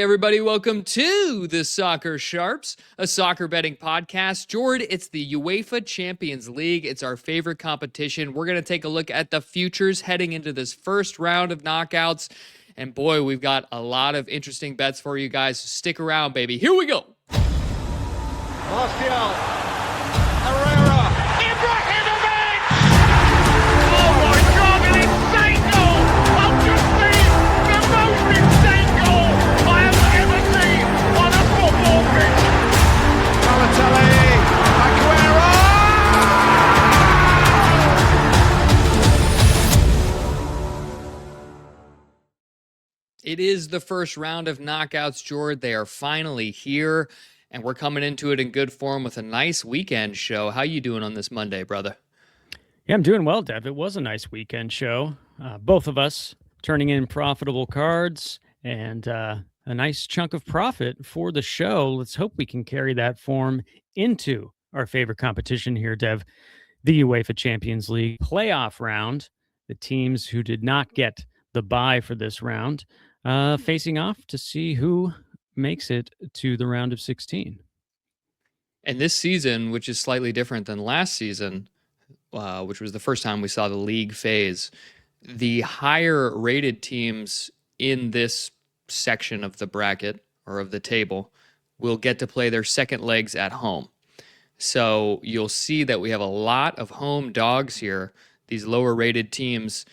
everybody. Welcome to the Soccer Sharps, a soccer betting podcast. Jordan, it's the UEFA Champions League. It's our favorite competition. We're going to take a look at the futures heading into this first round of knockouts. And boy, we've got a lot of interesting bets for you guys. So stick around, baby. Here we go. Martial, Herrera, Ibrahimovic! Oh my God, an insane goal! I've just seen the most insane goal I have ever seen on a football pitch! Balotelli, Aguero! It is the first round of knockouts, Jordan. They are finally here, and we're coming into it in good form with a nice weekend show. How you doing on this Monday, brother? Yeah, I'm doing well, Dev. It was a nice weekend show. Both of us turning in profitable cards and a nice chunk of profit for the show. Let's hope we can carry that form into our favorite competition here, Dev, the UEFA Champions League playoff round. The teams who did not get the bye for this round facing off to see who makes it to the round of 16. And this season, which is slightly different than last season, which was the first time we saw the league phase, the higher rated teams in this section of the bracket or of the table will get to play their second legs at home. So you'll see that we have a lot of home dogs here, these lower rated teams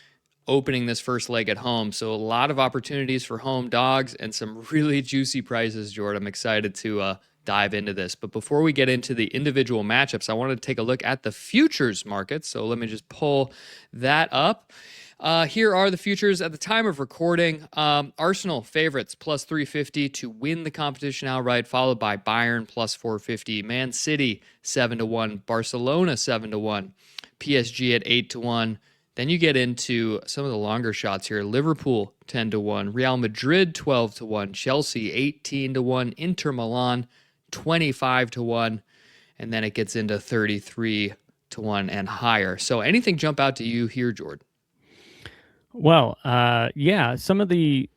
opening this first leg at home. So a lot of opportunities for home dogs and some really juicy prices, Jordan. I'm excited to dive into this. But before we get into the individual matchups, I wanted to take a look at the futures market. So let me just pull that up. Here are the futures at the time of recording. Arsenal favorites plus 350 to win the competition outright, followed by Bayern plus 450, Man City 7-1, Barcelona 7-1, PSG at 8-1. Then you get into some of the longer shots here. Liverpool 10-1, Real Madrid 12-1, Chelsea 18-1, Inter Milan 25-1, and then it gets into 33-1 and higher. So anything jump out to you here, Jordan? Well, yeah, some of the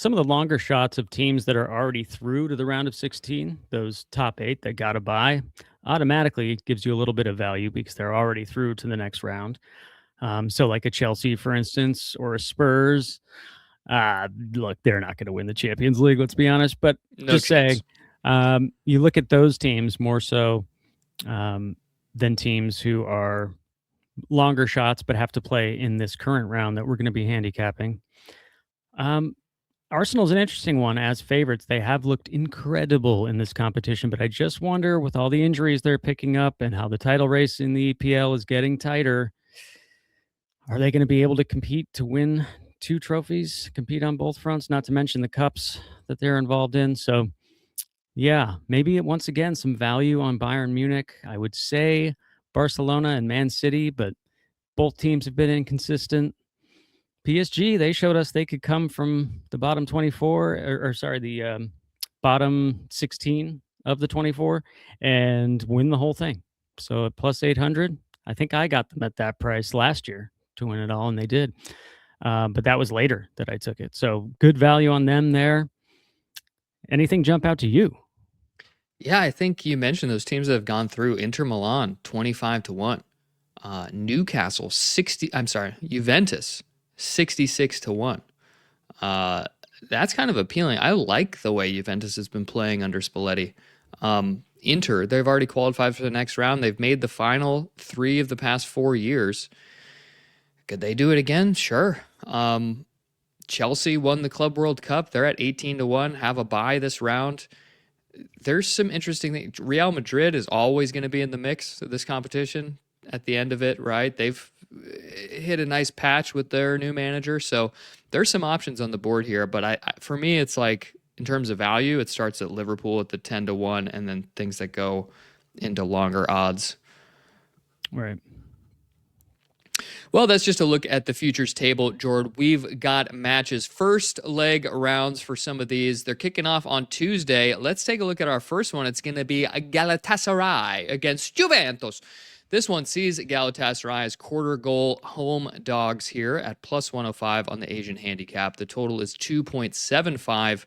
longer shots of teams that are already through to the round of 16, those top 8 that got a bye, automatically gives you a little bit of value because they're already through to the next round. So like a Chelsea, for instance, or a Spurs, look, they're not going to win the Champions League, let's be honest. But No just chance. saying, you look at those teams more so than teams who are longer shots but have to play in this current round that we're going to be handicapping. Arsenal's an interesting one as favorites. They have looked incredible in this competition, but I just wonder with all the injuries they're picking up and how the title race in the EPL is getting tighter, are they going to be able to compete to win 2 trophies, compete on both fronts, not to mention the cups that they're involved in? So, yeah, maybe once again, some value on Bayern Munich. I would say Barcelona and Man City, but both teams have been inconsistent. PSG, they showed us they could come from the bottom 24, the bottom 16 of the 24 and win the whole thing. So at plus 800, I think I got them at that price last year to win it all, and they did. But that was later that I took it. So good value on them there. Anything jump out to you? Yeah, I think you mentioned those teams that have gone through. Inter Milan 25-1, Newcastle Juventus 66-1. That's kind of appealing. I like the way Juventus has been playing under Spalletti. Inter, they've already qualified for the next round. They've made the final 3 of the past 4 years. Could they do it again? Sure. Chelsea won the Club World Cup. They're at 18-1, have a bye this round. There's some interesting things. Real Madrid is always going to be in the mix of this competition at the end of it, right? They've hit a nice patch with their new manager. So there's some options on the board here. But for me, it's like, in terms of value, it starts at Liverpool at the 10-1, and then things that go into longer odds. Right. Well, that's just a look at the futures table, Jordan. We've got matches, first leg rounds for some of these. They're kicking off on Tuesday. Let's take a look at our first one. It's going to be a Galatasaray against Juventus. This one sees Galatasaray as quarter goal home dogs here at plus 105 on the Asian handicap. The total is 2.75.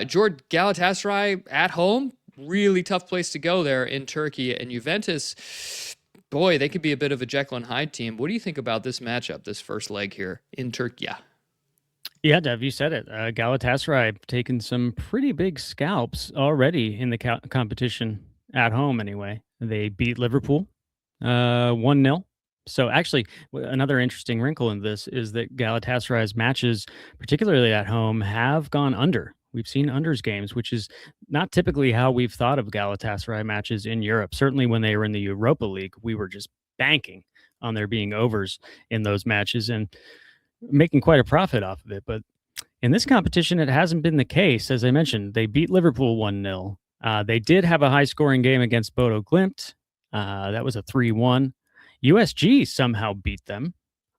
Jordan, Galatasaray at home, really tough place to go there in Turkey. And Juventus, boy, they could be a bit of a Jekyll and Hyde team. What do you think about this matchup, this first leg here in Turkey? Yeah, Dev, you said it. Galatasaray taken some pretty big scalps already in the competition at home anyway. They beat Liverpool 1-0. So actually, another interesting wrinkle in this is that Galatasaray's matches, particularly at home, have gone under. We've seen unders games, which is not typically how we've thought of Galatasaray matches in Europe. Certainly when they were in the Europa League, we were just banking on there being overs in those matches and making quite a profit off of it. But in this competition, it hasn't been the case. As I mentioned, they beat Liverpool 1-0. They did have a high-scoring game against Bodo Glimt. That was a 3-1. USG somehow beat them.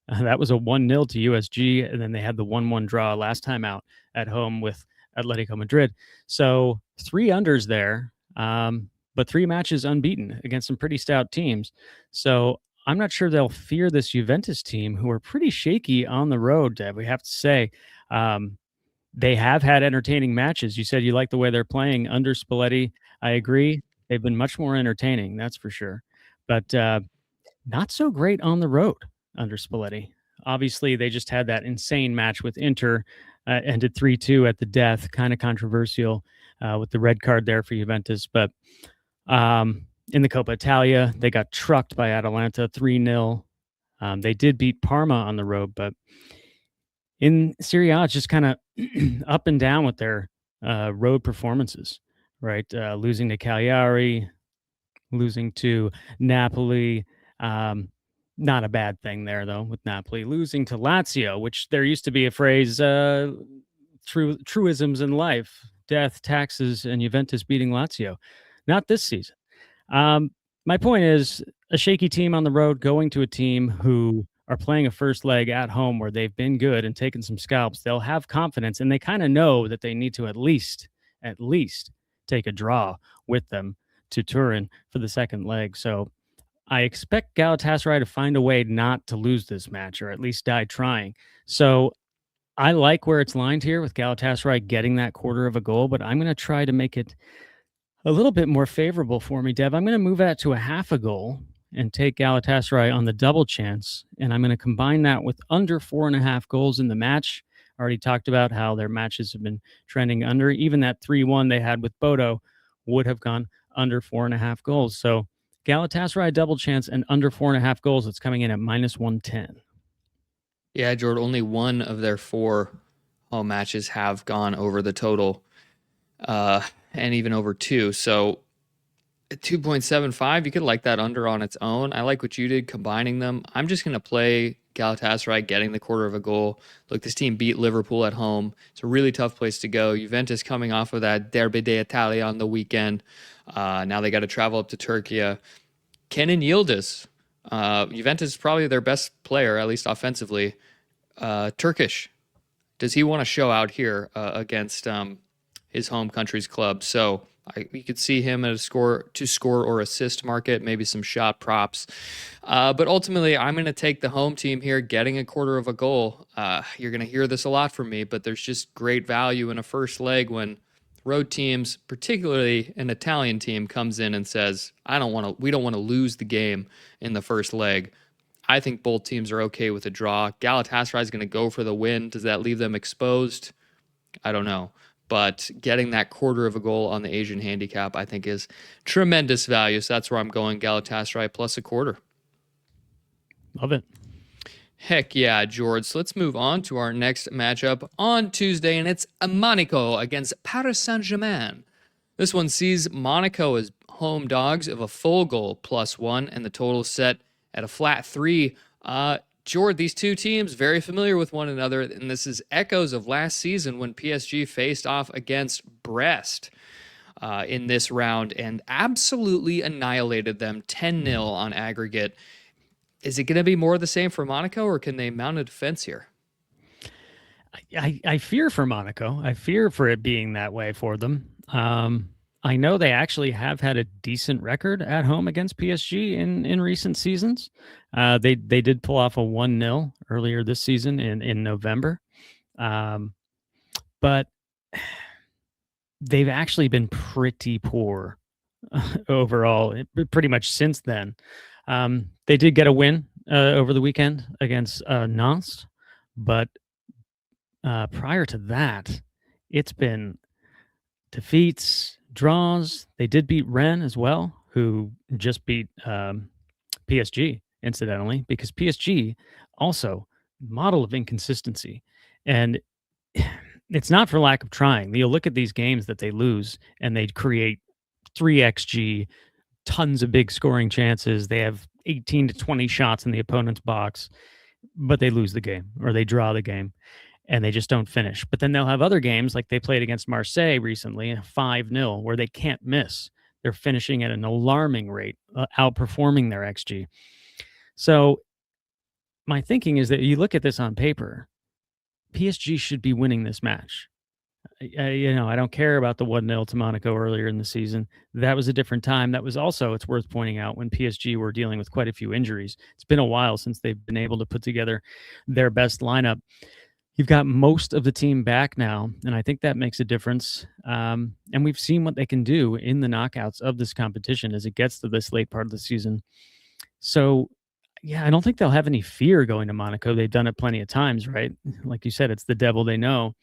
That was a 1-0 to USG, and then they had the 1-1 draw last time out at home with Atletico Madrid. So 3 unders there, but 3 matches unbeaten against some pretty stout teams. So I'm not sure they'll fear this Juventus team, who are pretty shaky on the road, Deb, we have to say. They have had entertaining matches. You said you like the way they're playing under Spalletti. I agree. They've been much more entertaining, that's for sure. But not so great on the road under Spalletti. Obviously, they just had that insane match with Inter, ended 3-2 at the death, kind of controversial with the red card there for Juventus. But in the Coppa Italia, they got trucked by Atalanta 3-0. They did beat Parma on the road, but in Serie A, it's just kind of up and down with their road performances, right? Losing to Cagliari, losing to Napoli. Not a bad thing there, though, with Napoli. Losing to Lazio, which there used to be a phrase, truisms in life, death, taxes, and Juventus beating Lazio. Not this season. My point is, a shaky team on the road going to a team who are playing a first leg at home where they've been good and taken some scalps, they'll have confidence, and they kind of know that they need to at least take a draw with them to Turin for the second leg. So I expect Galatasaray to find a way not to lose this match, or at least die trying. So I like where it's lined here with Galatasaray getting that quarter of a goal, but I'm going to try to make it a little bit more favorable for me, Dev. I'm going to move that to a half a goal and take Galatasaray on the double chance, and I'm going to combine that with under 4.5 goals in the match. I already talked about how their matches have been trending under. Even that 3-1 they had with Bodo would have gone under 4.5 goals. So Galatasaray double chance and under 4.5 goals. It's coming in at -110. Yeah, Jordan, only one of their 4 home matches have gone over the total, and even over 2. So 2.75, you could like that under on its own. I like what you did, combining them. I'm just going to play Galatasaray getting the quarter of a goal. Look, this team beat Liverpool at home. It's a really tough place to go. Juventus coming off of that Derby d'Italia on the weekend. Now they got to travel up to Turkey. Kenan Yildiz, Juventus is probably their best player, at least offensively. Turkish. Does he want to show out here against his home country's club? So you could see him at a score or assist market, maybe some shot props. But ultimately, I'm going to take the home team here, getting a quarter of a goal. You're going to hear this a lot from me, but there's just great value in a first leg when road teams, particularly an Italian team, comes in and says, we don't want to lose the game in the first leg. I think both teams are okay with a draw. Galatasaray is going to go for the win. Does that leave them exposed? I don't know. But getting that quarter of a goal on the Asian handicap, I think, is tremendous value. So that's where I'm going, Galatasaray plus a quarter. Love it. Heck yeah, George. So let's move on to our next matchup on Tuesday, and it's Monaco against Paris Saint-Germain. This one sees Monaco as home dogs of a full goal +1, and the total set at a flat 3. George, these two teams very familiar with one another, and this is echoes of last season when PSG faced off against Brest in this round and absolutely annihilated them 10-0 on aggregate. Is it going to be more of the same for Monaco, or can they mount a defense here? I fear for Monaco. I fear for it being that way for them. I know they actually have had a decent record at home against PSG in recent seasons. They did pull off a 1-0 earlier this season in November. But they've actually been pretty poor overall, pretty much since then. They did get a win over the weekend against Nantes, but prior to that, it's been defeats, draws. They did beat Rennes as well, who just beat PSG, incidentally, because PSG also model of inconsistency. And it's not for lack of trying. You'll look at these games that they lose and they create 3xG, tons of big scoring chances. They have 18 to 20 shots in the opponent's box, but they lose the game or they draw the game and they just don't finish. But then they'll have other games like they played against Marseille recently, 5-0, where they can't miss. They're finishing at an alarming rate, outperforming their XG. So my thinking is that you look at this on paper, PSG should be winning this match. I don't care about the 1-0 to Monaco earlier in the season. That was a different time. That was also, it's worth pointing out, when PSG were dealing with quite a few injuries. It's been a while since they've been able to put together their best lineup. You've got most of the team back now, and I think that makes a difference. And we've seen what they can do in the knockouts of this competition as it gets to this late part of the season. So, yeah, I don't think they'll have any fear going to Monaco. They've done it plenty of times, right? Like you said, it's the devil they know.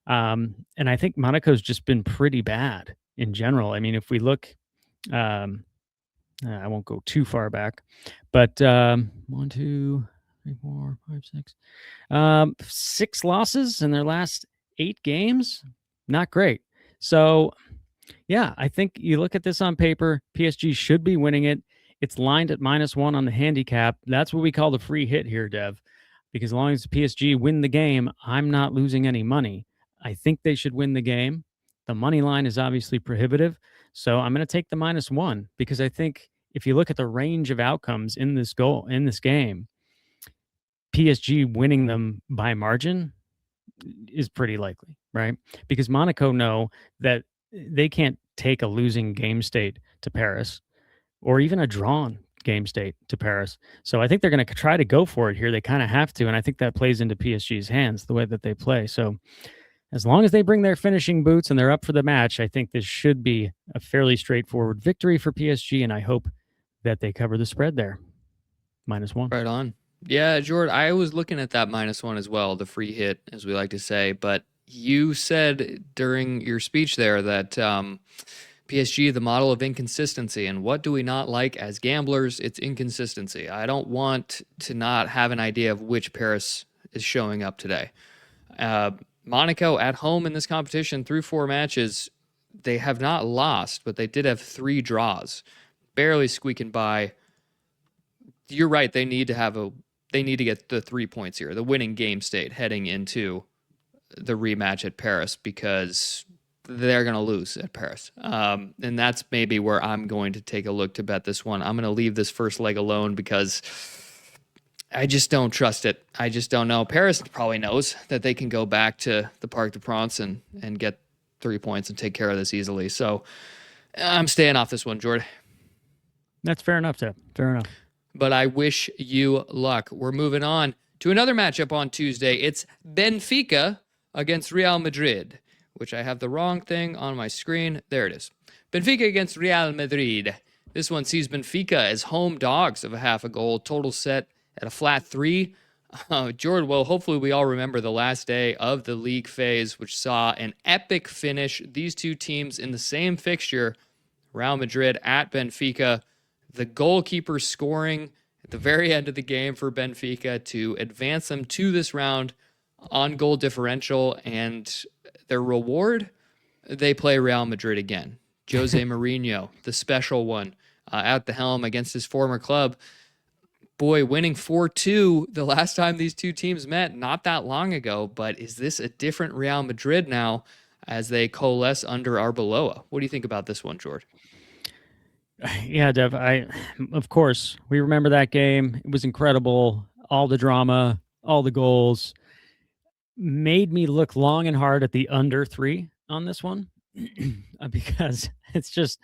And I think Monaco's just been pretty bad in general. I mean, if we look, I won't go too far back, but 1, 2, 3, 4, 5, 6, 6 losses in their last 8 games. Not great. So, yeah, I think you look at this on paper, PSG should be winning it. It's lined at -1 on the handicap. That's what we call the free hit here, Dev, because as long as PSG win the game, I'm not losing any money. I think they should win the game. The money line is obviously prohibitive, so I'm going to take the -1 because I think if you look at the range of outcomes in this game, PSG winning them by margin is pretty likely, right? Because Monaco know that they can't take a losing game state to Paris or even a drawn game state to Paris. So I think they're going to try to go for it here. They kind of have to, and I think that plays into PSG's hands the way that they play. So as long as they bring their finishing boots and they're up for the match, I think this should be a fairly straightforward victory for PSG, and I hope that they cover the spread there. -1. Right on. Yeah, Jordan, I was looking at that -1 as well, the free hit, as we like to say. But you said during your speech there that PSG, the model of inconsistency. And what do we not like as gamblers? It's inconsistency. I don't want to not have an idea of which Paris is showing up today. Monaco at home in this competition through 4 matches, they have not lost, but they did have 3 draws, barely squeaking by. You're right. They need to get the 3 points here, the winning game state heading into the rematch at Paris, because they're going to lose at Paris. And that's maybe where I'm going to take a look to bet this one. I'm going to leave this first leg alone because I just don't trust it. I just don't know. Paris probably knows that they can go back to the Parc des Princes and get 3 points and take care of this easily. So I'm staying off this one, Jordan. That's fair enough, Ted. Fair enough. But I wish you luck. We're moving on to another matchup on Tuesday. It's Benfica against Real Madrid, which I have the wrong thing on my screen. There it is. Benfica against Real Madrid. This one sees Benfica as home dogs of a half a goal. Total set at a flat 3. Jordan, well, hopefully we all remember the last day of the league phase, which saw an epic finish. These two teams in the same fixture, Real Madrid at Benfica. The goalkeeper scoring at the very end of the game for Benfica to advance them to this round on goal differential. And their reward, they play Real Madrid again. Jose Mourinho, the special one, at the helm against his former club. Boy, winning 4-2 the last time these two teams met, not that long ago. But is this a different Real Madrid now as they coalesce under Arbeloa? What do you think about this one, George? Yeah, Dev, of course, we remember that game. It was incredible. All the drama, all the goals. Made me look long and hard at the under 3 on this one because it's just,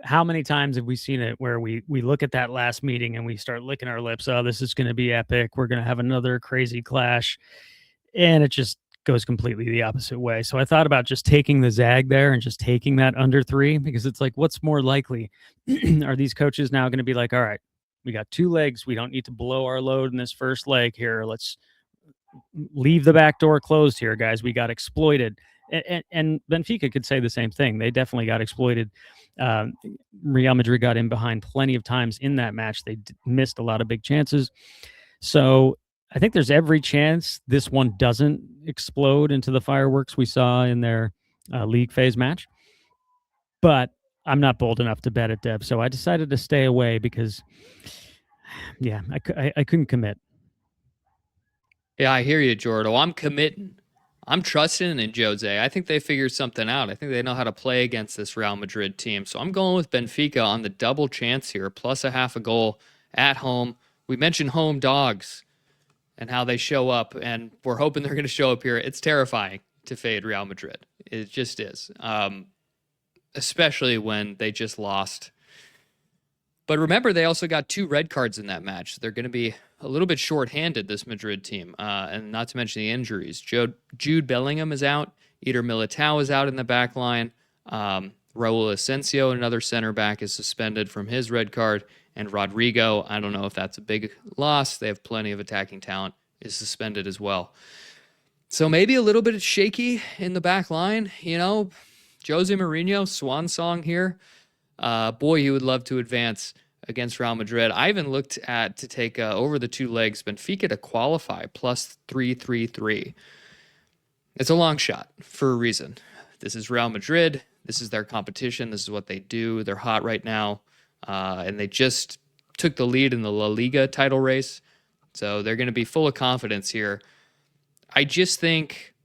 how many times have we seen it where we look at that last meeting and we start licking our lips? Oh, this is going to be epic. We're going to have another crazy clash. And it just goes completely the opposite way. So I thought about just taking the zag there and just taking that under 3, because it's like, what's more likely? Are these coaches now going to be like, all right, we got 2 legs. We don't need to blow our load in this first leg here. Let's leave the back door closed here, guys. We got exploited. And Benfica could say the same thing. They definitely got exploited. Real Madrid got in behind plenty of times in that match. They missed a lot of big chances. So I think there's every chance this one doesn't explode into the fireworks we saw in their league phase match. But I'm not bold enough to bet it, Dev. So I decided to stay away because, yeah, I couldn't commit. Yeah, I hear you, Jordo. I'm committing. I'm trusting in Jose. I think they figured something out. I think they know how to play against this Real Madrid team. So I'm going with Benfica on the double chance here, plus a half a goal at home. We mentioned home dogs and how they show up, and we're hoping they're going to show up here. It's terrifying to fade Real Madrid. It just is, especially when they just lost. But remember, they also got 2 red cards in that match. They're going to be a little bit short-handed, this Madrid team, and not to mention the injuries. Jude Bellingham is out. Eder Militao is out in the back line. Raul Asensio, another center back, is suspended from his red card. And Rodrigo, I don't know if that's a big loss. They have plenty of attacking talent, is suspended as well. So maybe a little bit shaky in the back line. You know, Jose Mourinho, swan song here. Boy, he would love to advance against Real Madrid. I even looked at to take over the 2 legs Benfica to qualify, plus 333. It's a long shot for a reason. This is Real Madrid. This is their competition. This is what they do. They're hot right now. And they just took the lead in the La Liga title race. So they're going to be full of confidence here. I just think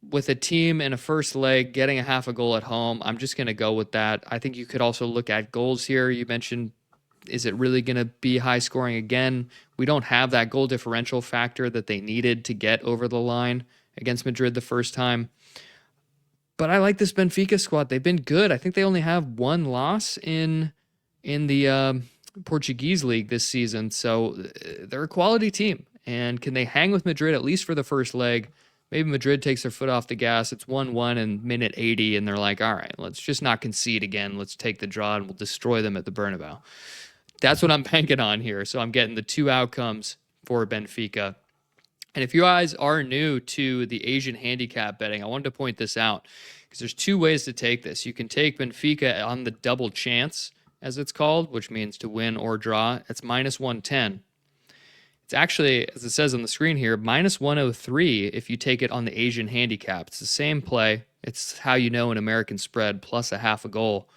with a team in a first leg getting a half a goal at home, I'm just going to go with that. I think you could also look at goals here. You mentioned, is it really going to be high scoring again? We don't have that goal differential factor that they needed to get over the line against Madrid the first time. But I like this Benfica squad. They've been good. I think they only have 1 loss in the Portuguese league this season. So they're a quality team. And can they hang with Madrid at least for the first leg? Maybe Madrid takes their foot off the gas. It's 1-1 in minute 80, and they're like, all right, let's just not concede again. Let's take the draw, and we'll destroy them at the Bernabeu. That's what I'm banking on here. So I'm getting the 2 outcomes for Benfica. And if you guys are new to the Asian handicap betting, I wanted to point this out because there's 2 ways to take this. You can take Benfica on the double chance, as it's called, which means to win or draw. It's minus 110. It's actually, as it says on the screen here, minus 103 if you take it on the Asian handicap. It's the same play. It's how you know an American spread plus a half a goal.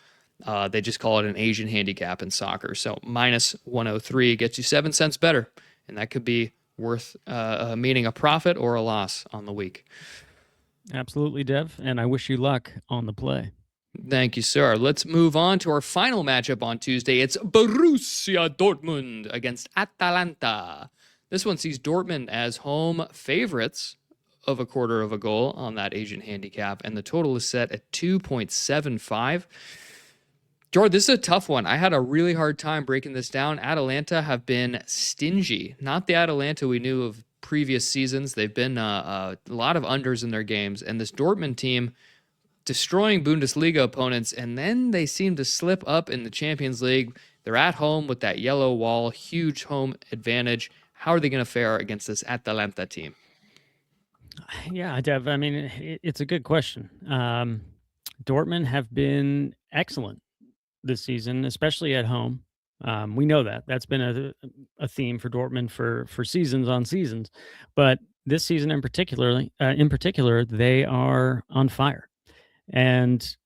They just call it an Asian handicap in soccer. So minus 103 gets you 7 cents better. And that could be worth meaning a profit or a loss on the week. Absolutely, Dev. And I wish you luck on the play. Thank you, sir. Let's move on to our final matchup on Tuesday. It's Borussia Dortmund against Atalanta. This one sees Dortmund as home favorites of a quarter of a goal on that Asian handicap, and the total is set at 2.75. Jordan, this is a tough one. I had a really hard time breaking this down. Atalanta have been stingy. Not the Atalanta we knew of previous seasons. They've been a lot of unders in their games, and this Dortmund team destroying Bundesliga opponents, and then they seem to slip up in the Champions League. They're at home with that yellow wall, huge home advantage. How are they going to fare against this Atalanta team? Yeah, Dev, I mean, it's a good question. Dortmund have been excellent this season, especially at home. We know that. That's been a theme for Dortmund for seasons on seasons. But this season in particular, they are on fire. And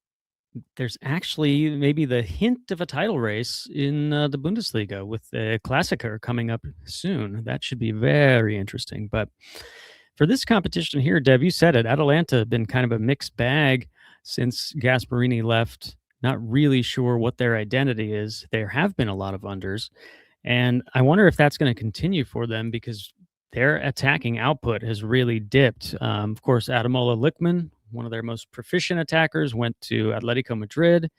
there's actually maybe the hint of a title race in the Bundesliga with the Klassiker coming up soon. That should be very interesting. But for this competition here, Dev, you said it, Atalanta have been kind of a mixed bag since Gasperini left. Not really sure what their identity is. There have been a lot of unders. And I wonder if that's going to continue for them because their attacking output has really dipped. Of course, Ademola Lookman, one of their most proficient attackers, went to Atletico Madrid.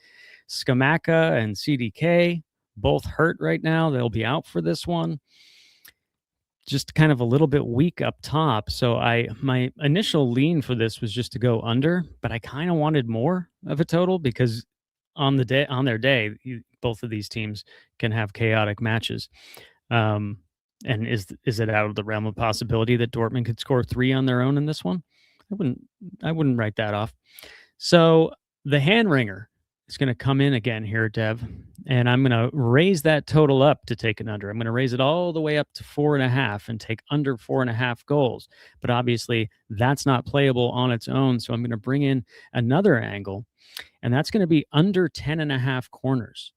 Scamacca and CDK, both hurt right now. They'll be out for this one. just kind of a little bit weak up top. So my initial lean for this was just to go under, but I kind of wanted more of a total because on their day, both of these teams can have chaotic matches. Um, and is it out of the realm of possibility that Dortmund could score 3 on their own in this one? I wouldn't write that off. So the hand ringer is going to come in again here, Dev, and I'm going to raise that total up to take an under. I'm going to raise it all the way up to 4.5 and take under 4.5 goals. But obviously, that's not playable on its own. So I'm going to bring in another angle, and that's going to be under 10.5 corners.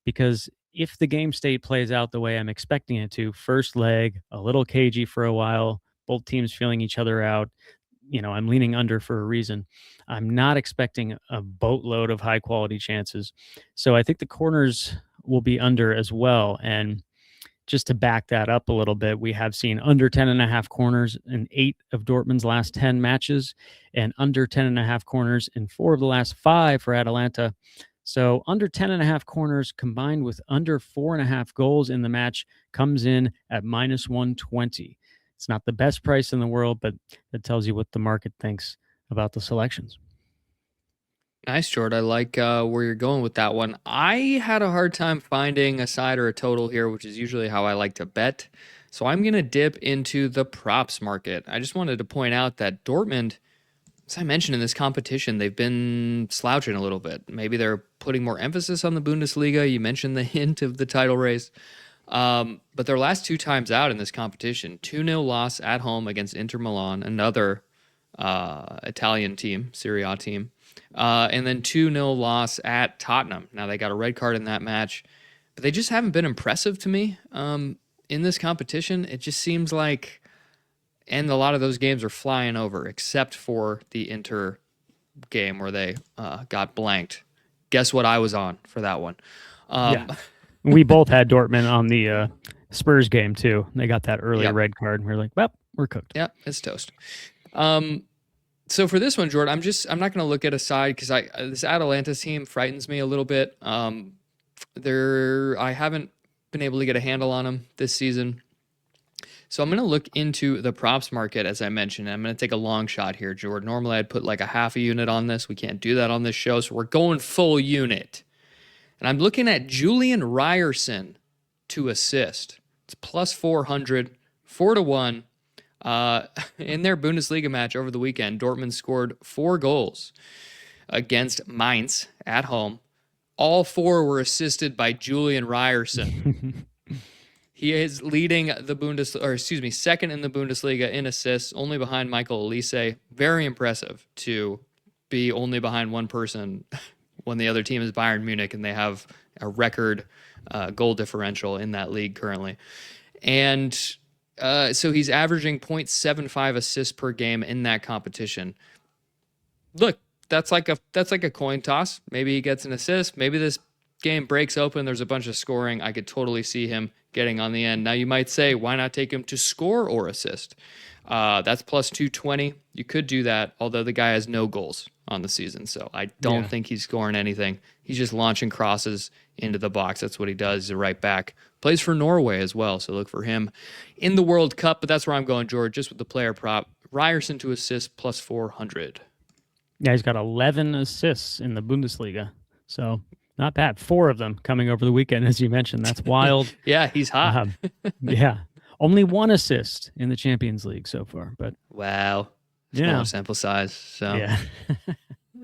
Because if the game state plays out the way I'm expecting it to, first leg, a little cagey for a while, both teams feeling each other out, I'm leaning under for a reason. I'm not expecting a boatload of high quality chances. So I think the corners will be under as well. And just to back that up a little bit, we have seen under 10.5 corners in 8 of Dortmund's last 10 matches and under 10.5 corners in 4 of the last 5 for Atalanta. So under 10.5 corners combined with under 4.5 goals in the match comes in at minus 120. It's not the best price in the world, but it tells you what the market thinks about the selections. Nice, Jordan. I like where you're going with that one. I had a hard time finding a side or a total here, which is usually how I like to bet. So I'm going to dip into the props market. I just wanted to point out that Dortmund, as I mentioned in this competition, they've been slouching a little bit. Maybe they're putting more emphasis on the Bundesliga. You mentioned the hint of the title race. But their last 2 times out in this competition, 2-0 loss at home against Inter Milan, another Italian team, Serie A team, and then 2-0 loss at Tottenham. Now, they got a red card in that match, but they just haven't been impressive to me in this competition. It just seems like, and a lot of those games are flying over, except for the Inter game where they got blanked. Guess what I was on for that one? Yeah. We both had Dortmund on the Spurs game too. They got that early red card, and we were like, "Well, we're cooked." Yeah, it's toast. So for this one, Jordan, I'm not going to look at a side because this Atalanta team frightens me a little bit. I haven't been able to get a handle on them this season, so I'm going to look into the props market as I mentioned. I'm going to take a long shot here, Jordan. Normally, I'd put like a half a unit on this. We can't do that on this show, so we're going full unit. And I'm looking at Julian Ryerson to assist. It's plus 400, 4-1. In their Bundesliga match over the weekend, Dortmund scored 4 goals against Mainz at home. All 4 were assisted by Julian Ryerson. He is leading the second in the Bundesliga in assists, only behind Michael Olise. Very impressive to be only behind one person when the other team is Bayern Munich and they have a record goal differential in that league currently. And so he's averaging 0.75 assists per game in that competition. Look, that's like a coin toss. Maybe he gets an assist. Maybe this game breaks open. There's a bunch of scoring. I could totally see him getting on the end. Now you might say, why not take him to score or assist? That's plus 220. You could do that, although the guy has no goals on the season, so I don't think he's scoring anything. He's just launching crosses into the box. That's what he does. He's a right back. Plays for Norway as well, so look for him in the World Cup, but that's where I'm going, George, just with the player prop. Ryerson to assist, plus 400. Yeah, he's got 11 assists in the Bundesliga, so not bad. 4 of them coming over the weekend, as you mentioned. That's wild. Yeah, he's hot. Yeah. Only 1 assist in the Champions League so far, but wow. Small sample size. So yeah.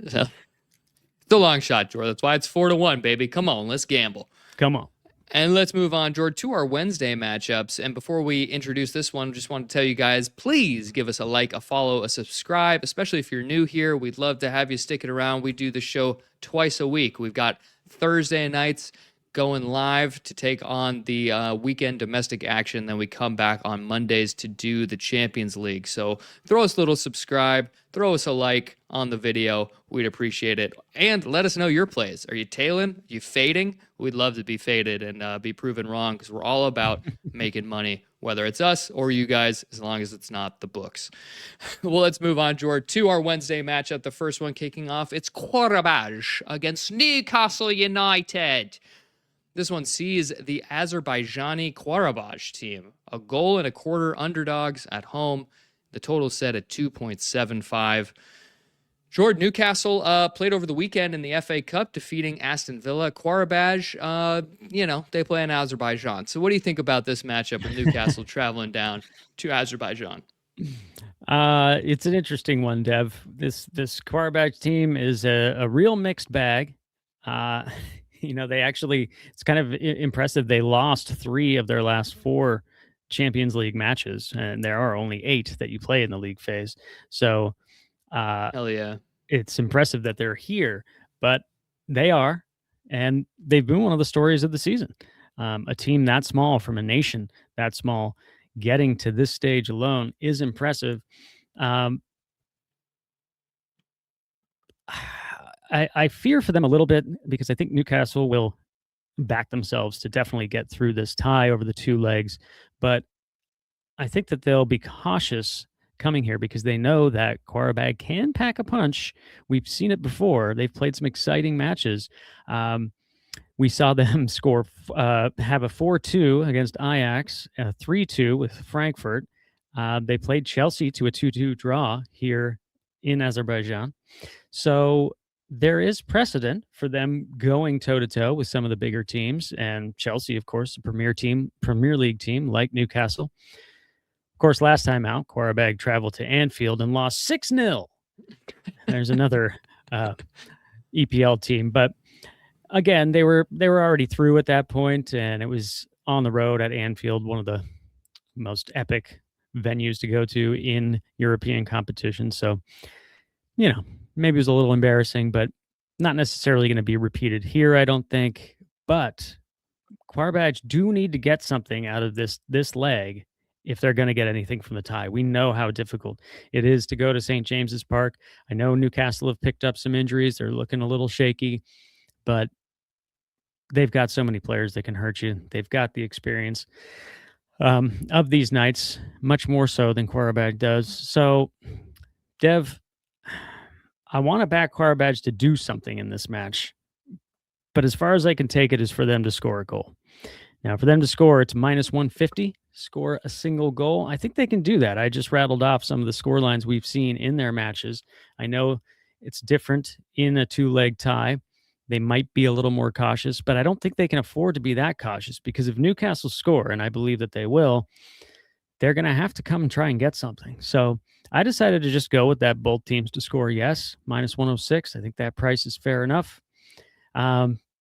So it's a long shot, George. That's why it's 4-1, baby. Come on, let's gamble. Come on. And let's move on, George, to our Wednesday matchups. And before we introduce this one, just want to tell you guys, please give us a like, a follow, a subscribe, especially if you're new here. We'd love to have you sticking around. We do the show twice a week. We've got Thursday nights going live to take on the weekend domestic action. Then we come back on Mondays to do the Champions League. So throw us a little subscribe, throw us a like on the video. We'd appreciate it. And let us know your plays. Are you tailing? Are you fading? We'd love to be faded and be proven wrong because we're all about making money, whether it's us or you guys, as long as it's not the books. Well, let's move on, George, to our Wednesday matchup. The first one kicking off, it's Qarabag against Newcastle United. This one sees the Azerbaijani Qarabag team, a goal and a quarter underdogs at home. The total set at 2.75. Jordan, Newcastle played over the weekend in the FA Cup, defeating Aston Villa. Qarabag, they play in Azerbaijan. So what do you think about this matchup with Newcastle traveling down to Azerbaijan? It's an interesting one, Dev. This Qarabag team is a real mixed bag. It's kind of impressive. They lost 3 of their last 4 Champions League matches, and there are only 8 that you play in the league phase. So Hell yeah. it's impressive that they're here, but they are, and they've been one of the stories of the season. A team that small from a nation that small getting to this stage alone is impressive. I fear for them a little bit because I think Newcastle will back themselves to definitely get through this tie over the 2 legs, but I think that they'll be cautious coming here because they know that Qarabag can pack a punch. We've seen it before. They've played some exciting matches. We saw them have a 4-2 against Ajax, a 3-2 with Frankfurt. They played Chelsea to a 2-2 draw here in Azerbaijan. So there is precedent for them going toe-to-toe with some of the bigger teams, and Chelsea, of course, a Premier League team like Newcastle. Of course, last time out, Qarabag traveled to Anfield and lost 6-0. There's another EPL team, but again, they were already through at that point, and it was on the road at Anfield, one of the most epic venues to go to in European competition. So, maybe it was a little embarrassing, but not necessarily going to be repeated here, I don't think. But Qarabag do need to get something out of this leg if they're going to get anything from the tie. We know how difficult it is to go to St. James's Park. I know Newcastle have picked up some injuries. They're looking a little shaky, but they've got so many players that can hurt you. They've got the experience of these nights, much more so than Qarabag does. So, Dev, I want to back Qarabag to do something in this match, but as far as I can take it is for them to score a goal. Now, for them to score, it's minus 150, score a single goal. I think they can do that. I just rattled off some of the score lines we've seen in their matches. I know it's different in a 2-leg tie. They might be a little more cautious, but I don't think they can afford to be that cautious because if Newcastle score, and I believe that they will, they're going to have to come and try and get something. So I decided to just go with that both teams to score yes, minus 106. I think that price is fair enough.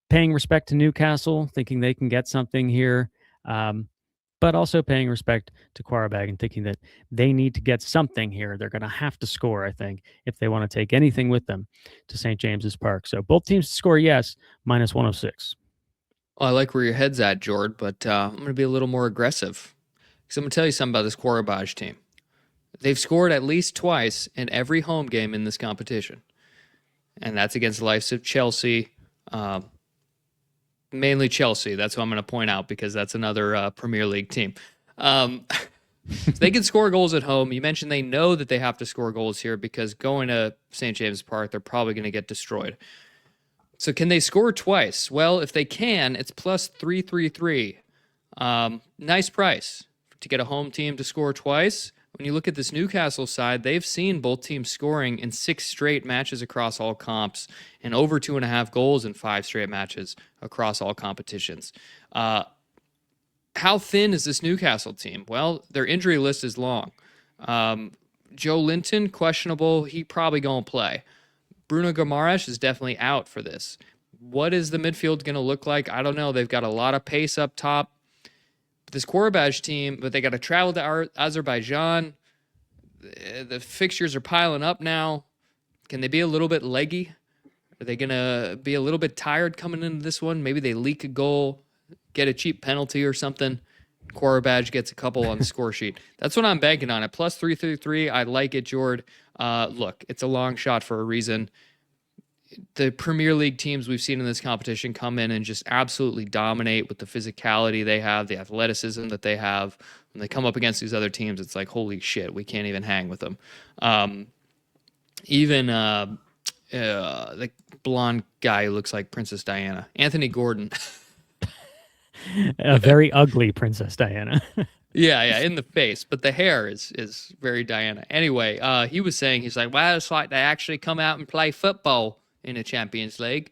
Paying respect to Newcastle, thinking they can get something here, but also paying respect to Qarabag and thinking that they need to get something here. They're going to have to score, I think, if they want to take anything with them to St. James's Park. So both teams to score yes, minus 106. Well, I like where your head's at, Jord, but I'm going to be a little more aggressive because I'm going to tell you something about this Qarabag team. They've scored at least twice in every home game in this competition, and that's against the likes of Chelsea, mainly Chelsea. That's who I'm going to point out because that's another Premier League team. They can score goals at home. You mentioned they know that they have to score goals here because going to St. James Park, they're probably going to get destroyed. So can they score twice? Well, if they can, it's plus 333. Nice price to get a home team to score twice. When you look at this Newcastle side, they've seen both teams scoring in 6 straight matches across all comps and over 2.5 goals in 5 straight matches across all competitions. How thin is this Newcastle team? Well, their injury list is long. Joe Linton, questionable. He probably going to play. Bruno Guimaraes is definitely out for this. What is the midfield going to look like? I don't know. They've got a lot of pace up top. This Qarabag team, but they got to travel to Azerbaijan. The fixtures are piling up now. Can they be a little bit leggy? Are they going to be a little bit tired coming into this one? Maybe they leak a goal, get a cheap penalty or something. Qarabag gets a couple on the score sheet. That's what I'm banking on. At plus 333, I like it, Jord. Look, it's a long shot for a reason. The Premier League teams we've seen in this competition come in and just absolutely dominate with the physicality they have, the athleticism that they have. When they come up against these other teams, it's like, holy shit, we can't even hang with them. Even the blonde guy who looks like Princess Diana, Anthony Gordon. A very ugly Princess Diana. Yeah, in the face, but the hair is very Diana. Anyway, he was saying, he's like, well, it's like they actually come out and play football in a Champions League,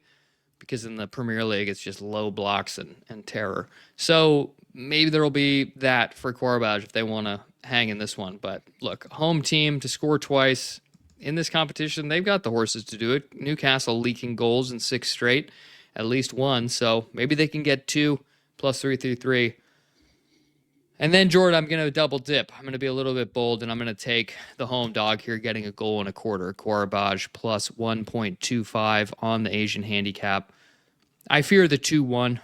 because in the Premier League it's just low blocks and terror. So maybe there will be that for Qarabag if they want to hang in this one. But look, home team to score twice in this competition, they've got the horses to do it. Newcastle leaking goals in 6 straight, at least one. So maybe they can get 2 plus 333. And then, Jordan, I'm going to double dip. I'm going to be a little bit bold, and I'm going to take the home dog here, getting a goal and a quarter. Qarabag plus 1.25 on the Asian handicap. I fear the 2-1.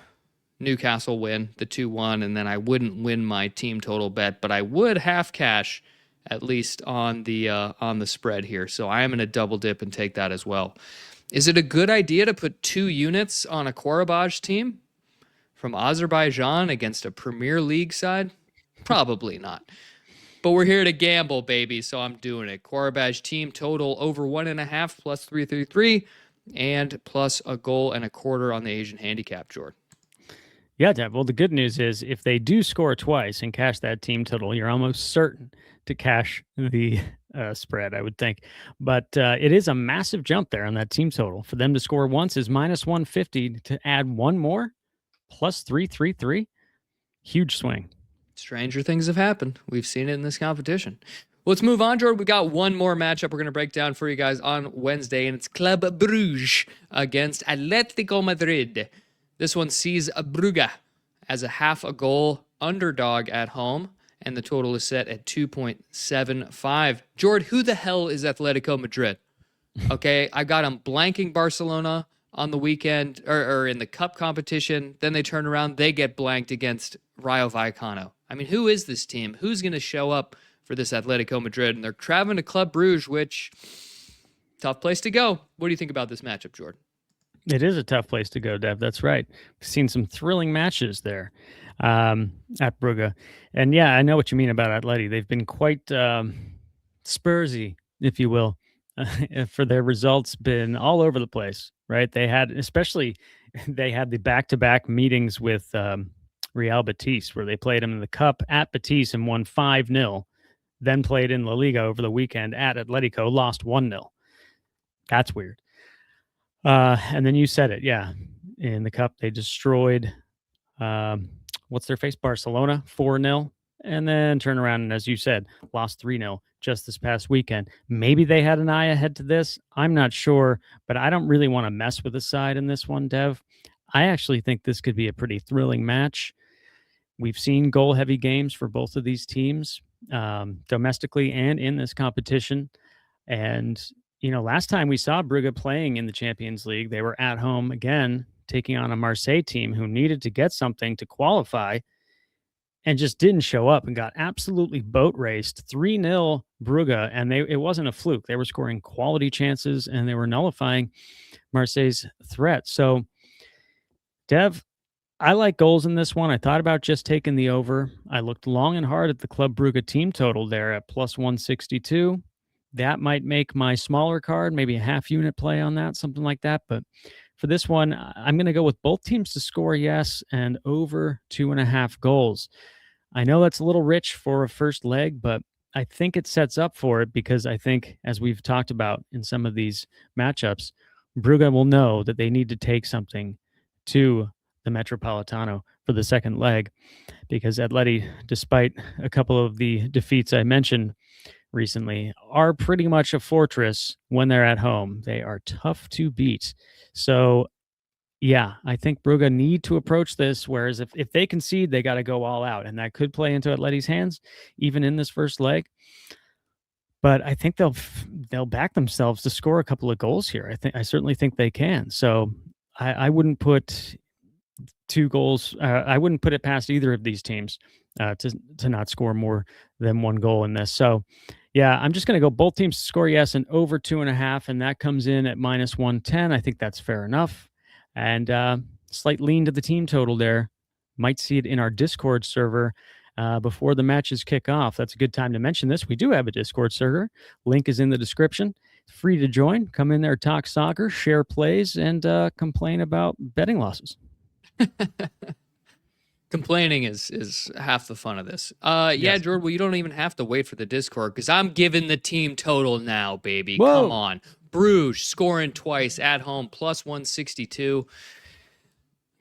Newcastle win, the 2-1, and then I wouldn't win my team total bet, but I would half cash at least on the spread here. So I am going to double dip and take that as well. Is it a good idea to put 2 units on a Qarabag team from Azerbaijan against a Premier League side? Probably not. But we're here to gamble, baby, so I'm doing it. Qarabag team total over 1.5 plus 333 and plus a goal and a quarter on the Asian handicap, Jordan. Yeah, Deb. Well, the good news is if they do score twice and cash that team total, you're almost certain to cash the spread, I would think. But it is a massive jump there on that team total. For them to score once is minus 150. To add one more, plus 333. Huge swing. Stranger things have happened. We've seen it in this competition. Well, let's move on, Jordan. We got one more matchup we're going to break down for you guys on Wednesday, and it's Club Brugge against Atletico Madrid. This one sees Brugge as a half a goal underdog at home, and the total is set at 2.75. Jordan, who the hell is Atletico Madrid? Okay, I got them blanking Barcelona on the weekend, or in the cup competition. Then they turn around, they get blanked against Rayo Vallecano. I mean, who is this team? Who's going to show up for this Atletico Madrid? And they're traveling to Club Brugge, which, tough place to go. What do you think about this matchup, Jordan? It is a tough place to go, Dev. That's right. We've seen some thrilling matches there at Brugge. And yeah, I know what you mean about Atleti. They've been quite Spursy, if you will, for their results, been all over the place, right? They had the back-to-back meetings with Real Betis, where they played them in the Cup at Betis and won 5-0, then played in La Liga over the weekend at Atletico, lost 1-0. That's weird. And then you said it, yeah. In the Cup, they destroyed, what's their face? Barcelona, 4-0. And then turn around and, as you said, lost 3-0 just this past weekend. Maybe they had an eye ahead to this. I'm not sure, but I don't really want to mess with the side in this one, Dev. I actually think this could be a pretty thrilling match. We've seen goal-heavy games for both of these teams, domestically and in this competition. And, last time we saw Brugge playing in the Champions League, they were at home again, taking on a Marseille team who needed to get something to qualify and just didn't show up and got absolutely boat raced 3-0 Brugge. And it wasn't a fluke. They were scoring quality chances and they were nullifying Marseille's threat. So, Dev, I like goals in this one. I thought about just taking the over. I looked long and hard at the Club Brugge team total there at plus 162. That might make my smaller card, maybe a half unit play on that, something like that. But for this one, I'm going to go with both teams to score yes and over 2.5 goals. I know that's a little rich for a first leg, but I think it sets up for it because I think, as we've talked about in some of these matchups, Brugge will know that they need to take something to the Metropolitano for the second leg, because Atleti, despite a couple of the defeats I mentioned recently, are pretty much a fortress when they're at home. They are tough to beat. So, yeah, I think Brugge need to approach this, whereas if they concede, they got to go all out, and that could play into Atleti's hands, even in this first leg. But I think they'll back themselves to score a couple of goals here. I certainly think they can. So I wouldn't put 2 goals. I wouldn't put it past either of these teams to not score more than 1 goal in this. So, yeah, I'm just going to go both teams to score yes and over 2.5, and that comes in at minus 110. I think that's fair enough. And slight lean to the team total there. Might see it in our Discord server before the matches kick off. That's a good time to mention this. We do have a Discord server. Link is in the description. Free to join. Come in there, talk soccer, share plays, and complain about betting losses. Complaining is half the fun of this. Yeah, Yes. Jordan, well, you don't even have to wait for the Discord because I'm giving the team total now, baby. Whoa. Come on. Bruges scoring twice at home, plus 162.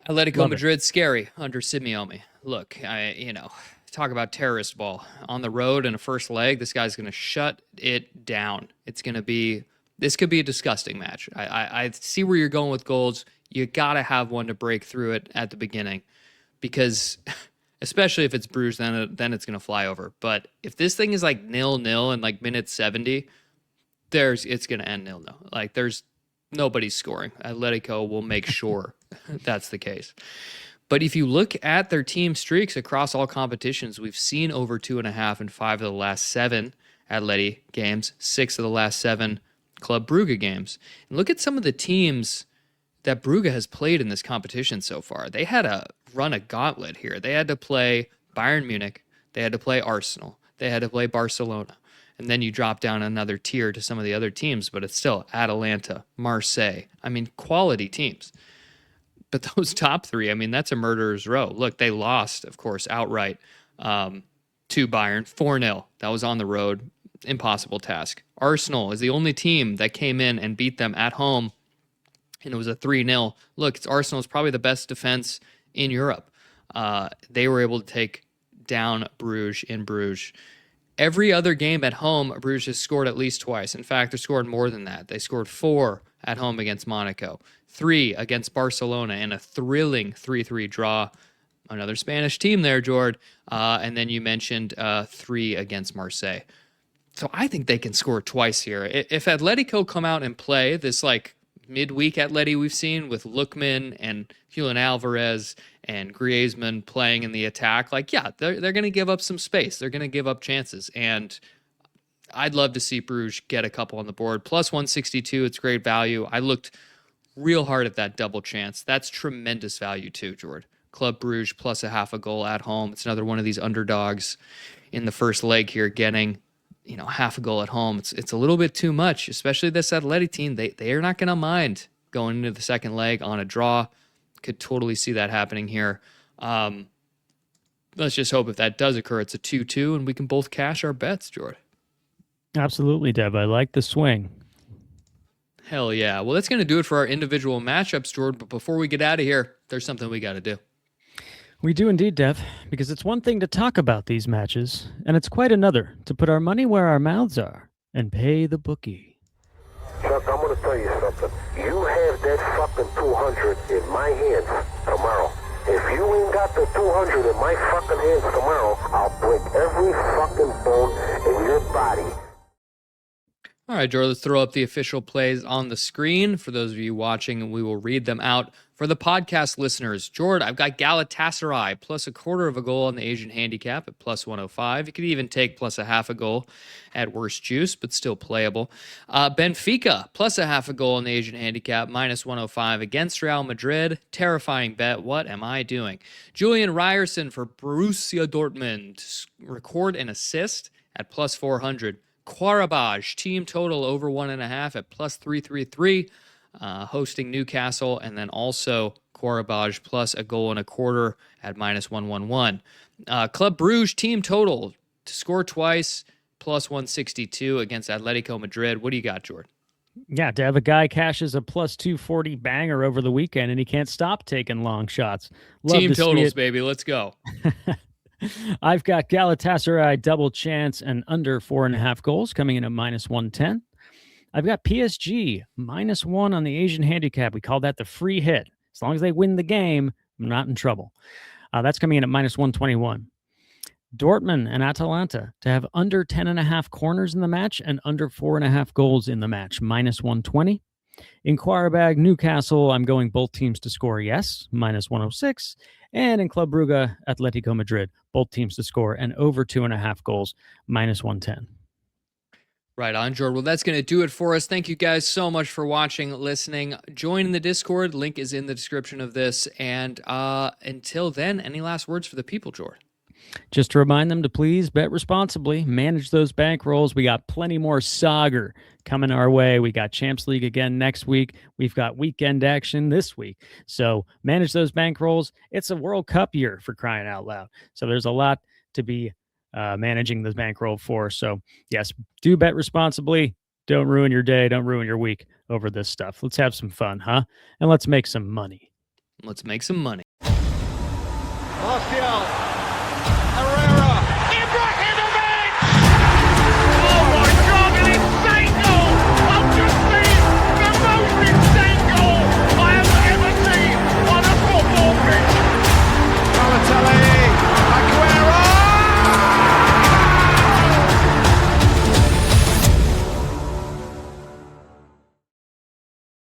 Atletico Love it. Madrid, scary under Simeone. Look, talk about terrorist ball. On the road in a first leg, this guy's going to shut it down. This could be a disgusting match. I see where you're going with goals. You got to have one to break through it at the beginning. Because especially if it's Bruges, then it's going to fly over. But if this thing is like 0-0 in like minute 70, it's going to end 0-0. Like there's nobody's scoring. Atletico will make sure that's the case. But if you look at their team streaks across all competitions, we've seen over 2.5 in 5 of the last 7 Atleti games, 6 of the last 7 Club Brugge games. And look at some of the teams that Brugge has played in this competition so far. They had to run a gauntlet here. They had to play Bayern Munich. They had to play Arsenal. They had to play Barcelona. And then you drop down another tier to some of the other teams, but it's still Atalanta, Marseille. I mean, quality teams. But those top 3, I mean, that's a murderer's row. Look, they lost, of course, outright to Bayern, 4-0. That was on the road. Impossible task. Arsenal is the only team that came in and beat them at home, and it was a 3-0. Look, Arsenal's probably the best defense in Europe. They were able to take down Brugge in Bruges. Every other game at home, Bruges has scored at least twice. In fact, they scored more than that. They scored 4 at home against Monaco, 3 against Barcelona, and a thrilling 3-3 draw. Another Spanish team there, Jord. And then you mentioned 3 against Marseille. So I think they can score twice here. If Atletico come out and play this like midweek Atleti we've seen with Lookman and Julian Alvarez and Griezmann playing in the attack, like, yeah, they're going to give up some space. They're going to give up chances. And I'd love to see Bruges get a couple on the board. Plus 162, it's great value. I looked real hard at that double chance. That's tremendous value too, Jord. Club Bruges plus a half a goal at home. It's another one of these underdogs in the first leg here getting half a goal at home. It's a little bit too much, especially this Atleti team. They are not going to mind going into the second leg on a draw. Could totally see that happening here. Let's just hope if that does occur, it's a 2-2 and we can both cash our bets, Jord. Absolutely, Dev. I like the swing. Hell yeah. Well, that's going to do it for our individual matchups, Jord. But before we get out of here, there's something we got to do. We do indeed, Dev, because it's one thing to talk about these matches, and it's quite another to put our money where our mouths are and pay the bookie. Chuck, I'm going to tell you something. You have that fucking 200 in my hands tomorrow. If you ain't got the 200 in my fucking hands tomorrow, I'll break every fucking bone in your body. All right, Jord, let's throw up the official plays on the screen. For those of you watching, and we will read them out. For the podcast listeners, Jord, I've got Galatasaray plus a quarter of a goal on the Asian handicap at plus 105. You could even take plus a half a goal at worst juice, but still playable. Benfica plus a half a goal on the Asian handicap, minus 105 against Real Madrid. Terrifying bet. What am I doing? Julian Ryerson for Borussia Dortmund. Record an assist at plus 400. Qarabag, team total over 1.5 at plus 333. Hosting Newcastle, and then also Qarabag plus a goal and a quarter at minus 111. Club Brugge team total to score twice plus 162 against Atletico Madrid. What do you got, Jordan? Yeah, Dev, a guy cashes a plus 240 banger over the weekend, and he can't stop taking long shots. Team totals, baby. Let's go. I've got Galatasaray double chance and under 4.5 goals coming in at minus 110. I've got PSG minus 1 on the Asian handicap. We call that the free hit. As long as they win the game, I'm not in trouble. That's coming in at minus 121. Dortmund and Atalanta to have under 10.5 corners in the match and under 4.5 goals in the match, minus 120. In Qarabag, Newcastle, I'm going both teams to score yes, minus 106. And in Club Brugge, Atletico Madrid, both teams to score and over 2.5 goals, minus 110. Right on, Jordan. Well, that's going to do it for us. Thank you guys so much for watching, listening. Join in the Discord. Link is in the description of this. And until then, any last words for the people, Jordan? Just to remind them to please bet responsibly, manage those bankrolls. We got plenty more Sagar coming our way. We got Champs League again next week. We've got weekend action this week. So manage those bankrolls. It's a World Cup year, for crying out loud. So there's a lot to be managing the bankroll for. So yes, do bet responsibly. Don't ruin your day. Don't ruin your week over this stuff. Let's have some fun, huh? And let's make some money. Let's make some money. Martial.